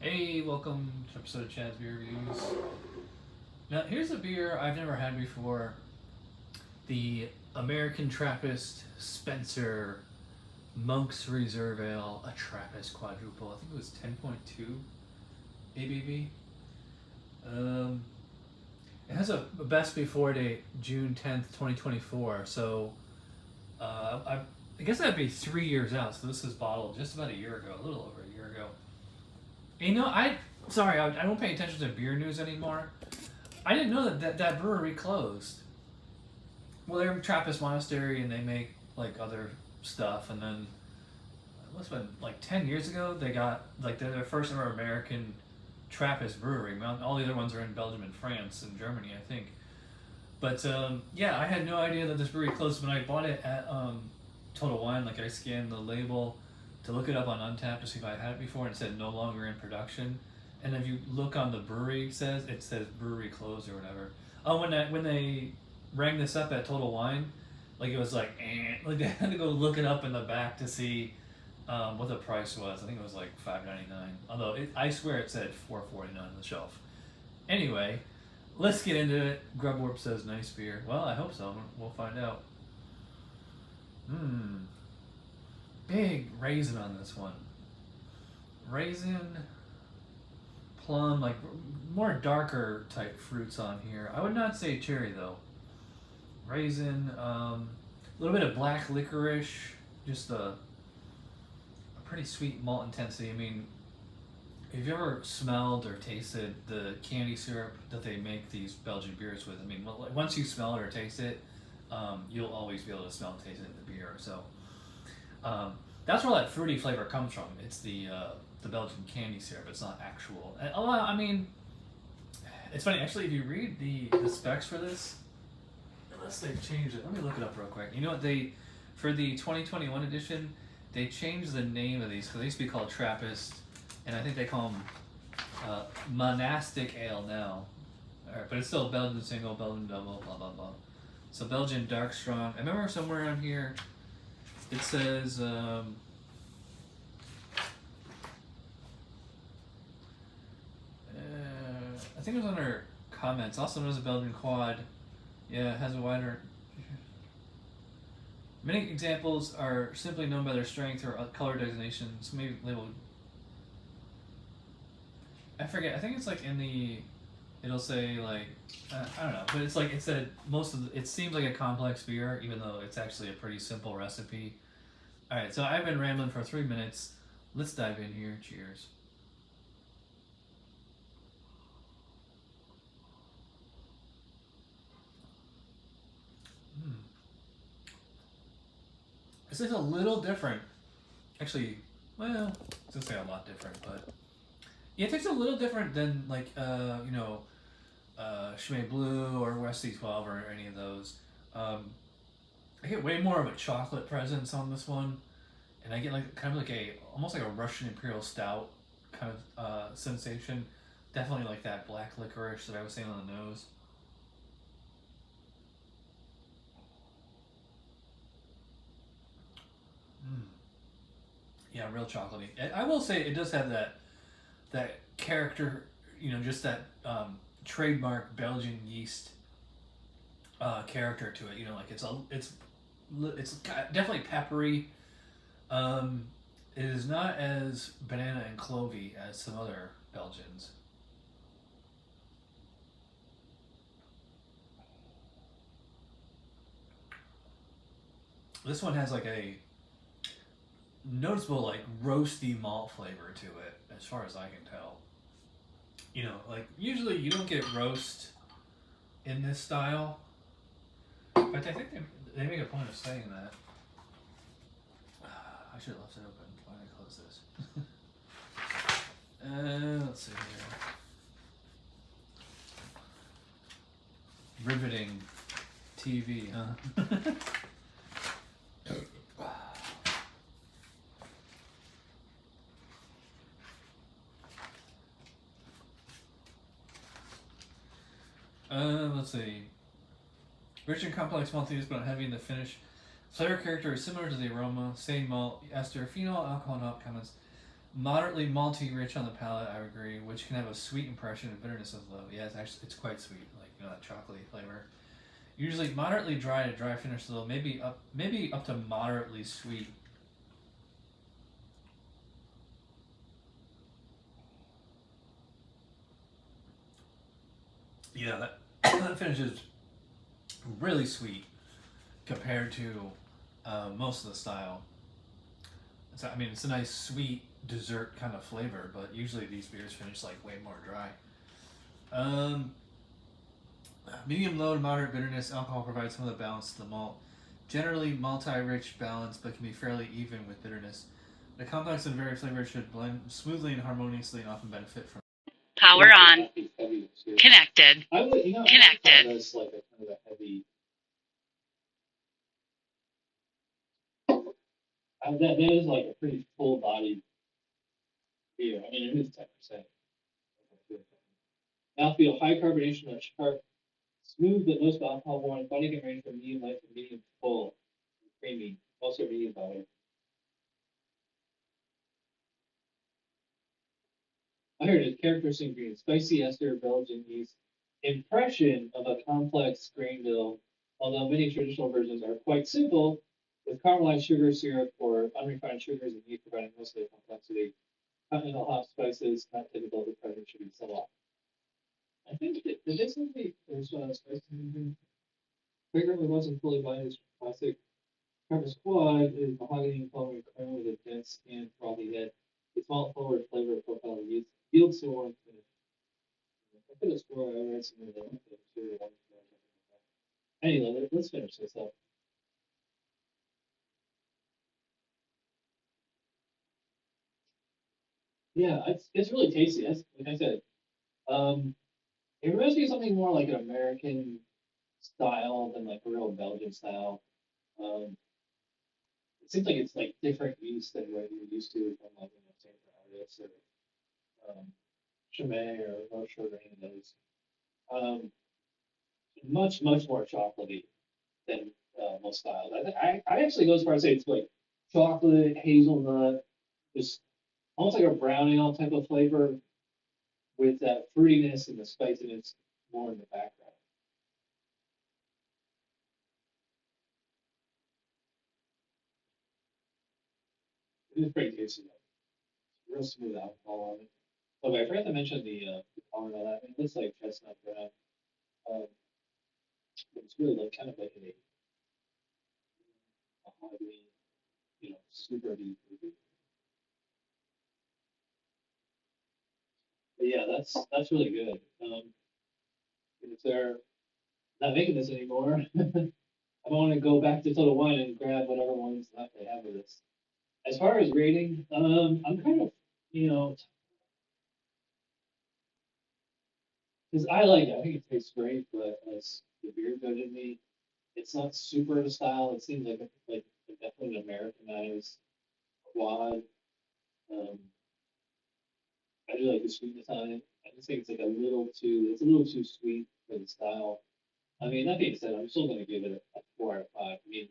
Hey, welcome to episode of Chad's Beer Reviews. Now, here's a beer I've never had before. The American Trappist Spencer Monk's Reserve Ale, a Trappist Quadrupel. I think it was 10.2 ABV. It has a best before date, June 10th, 2024. So, I guess that'd be 3 years out. So this is bottled just about a year ago, a little over a year ago. You know, I don't pay attention to beer news anymore. I didn't know that brewery closed. Well, they're a Trappist monastery and they make like other stuff. And then it must have been like 10 years ago they got like they're their first ever American Trappist brewery. All the other ones are in Belgium and France and Germany, I think. But yeah, I had no idea that this brewery closed when I bought it at Total Wine. Like I scanned the label to look it up on Untappd to see if I had it before, and it said no longer in production. And if you look on the brewery, it says brewery closed or whatever. Oh, when they rang this up at Total Wine, like it was like like they had to go look it up in the back to see what the price was. I think it was like $5.99. Although I swear it said $4.49 on the shelf. Anyway, let's get into it. Grubwarp says nice beer. Well, I hope so. We'll find out. Big raisin on this one. Raisin, plum, like more darker type fruits on here. I would not say cherry though. Raisin, a little bit of black licorice, just a pretty sweet malt intensity. I mean, have you ever smelled or tasted the candy syrup that they make these Belgian beers with? I mean, once you smell it or taste it, you'll always be able to smell and taste it in the beer. So that's where that fruity flavor comes from. It's the Belgian candy syrup. It's not actual. I mean, it's funny actually. If you read the specs for this, unless they've changed it, let me look it up real quick. You know what for the 2021 edition, they changed the name of these because they used to be called Trappist, and I think they call them monastic ale now. All right, but it's still Belgian single, Belgian double, blah blah blah. So Belgian dark strong. I remember somewhere around here it says I think it was under comments. Also known as a Belgian quad. Yeah, it has a wider. Many examples are simply known by their strength or color designations. Maybe labeled. I forget. I think it's like in the. It'll say like I don't know, but it's like it said it seems like a complex beer, even though it's actually a pretty simple recipe. All right, so I've been rambling for 3 minutes. Let's dive in here. Cheers. This is a little different. Actually, well, I was gonna say a lot different, but yeah, it tastes a little different than like Chimay Blue or West C12 or any of those. I get way more of a chocolate presence on this one, and I get like kind of like almost like a Russian Imperial Stout kind of sensation. Definitely like that black licorice that I was saying on the nose. Yeah, real chocolatey. I will say it does have that character, just that trademark Belgian yeast character to it. Like it's definitely peppery. It is not as banana and clovey as some other Belgians. This one has like a noticeable like roasty malt flavor to it, as far as I can tell. Like usually you don't get roast in this style, but I think they make a point of saying that. I should have left it open. Why did I close this? Let's see here. Riveting TV, huh? Let's see. Rich and complex maltiness, but heavy in the finish. Flavor character is similar to the aroma. Same malt, ester, phenol, alcohol, and hop comments. Moderately malty, rich on the palate. I agree. Which can have a sweet impression and bitterness is low. Yeah, it's quite sweet, like that chocolatey flavor. Usually moderately dry to dry finish a little. Maybe up to moderately sweet. Yeah, that that finish is really sweet compared to most of the style. I mean, it's a nice sweet dessert kind of flavor, but usually these beers finish like way more dry. Um, Medium low to moderate bitterness, alcohol provides some of the balance to the malt. Generally multi-rich balance, but can be fairly even with bitterness. The complex and varied flavors should blend smoothly and harmoniously and often benefit from. Power on. Connected. Connected. This like a kind of a heavy. That is like a pretty full bodied beer. I mean, it is 10%. Mouthfeel, high carbonation, not sharp, smooth but most alcohol warm. Body can range from medium light to medium full, creamy, also medium body. I heard it. Characteristic ingredients: spicy ester, Belgian yeast. Impression of a complex grain bill, although many traditional versions are quite simple, with caramelized sugar, syrup, or unrefined sugars and yeast providing most of the complexity. Continental hop spices, not typical of the present, should be set off. I think that did this movie there's spices in here. Fragrant wasn't fully by his classic. Trappist Quad is mahogany and coloring crown with a dense and frothy head. Its malt forward flavor profile yields to one finish. I could have sworn I read some of the anyway, let's finish this up. Yeah, it's really tasty. That's like I said. Um, it reminds me of something more like an American style than like a real Belgian style. Um, it seems like it's like different yeast than what you're used to from like St. Artist or Chimay or Roche or any of those. Um, much more chocolatey than most styles. I actually go as far as say it's like chocolate, hazelnut, just almost like a brown ale type of flavor with that fruitiness and the spiciness more in the background. It is pretty tasty though. Real smooth alcohol on it. Oh, wait, I forgot to mention the color of that. It looks like chestnut brown. Um, but it's really like kind of like a mahogany, super deep. But yeah, that's really good. If they're not making this anymore, I want to go back to Total Wine and grab whatever ones left they have of this. As far as rating, I'm kind of, you know, because I like it. I think it tastes great, but as the beer good in me, it's not super the style. It seems like definitely an Americanized quad. Um, I do like the sweetness on it. I just think it's a little too sweet for the style. I mean, that being said, I'm still going to give it a 4 out of 5. I mean,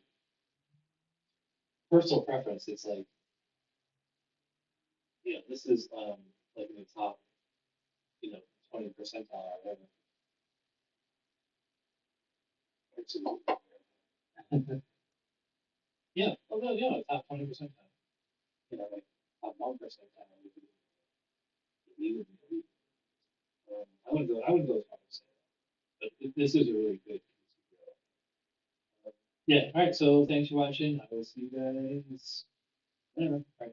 personal preference, it's like, this is like in the top, you know, 20 percentile or whatever. Yeah, oh no, yeah, top 20 percentile. Like top 1 percentile would be even. I wouldn't go as far as say that, but this is a really good. Yeah. All right. So thanks for watching. I will see you guys. Whatever. All right.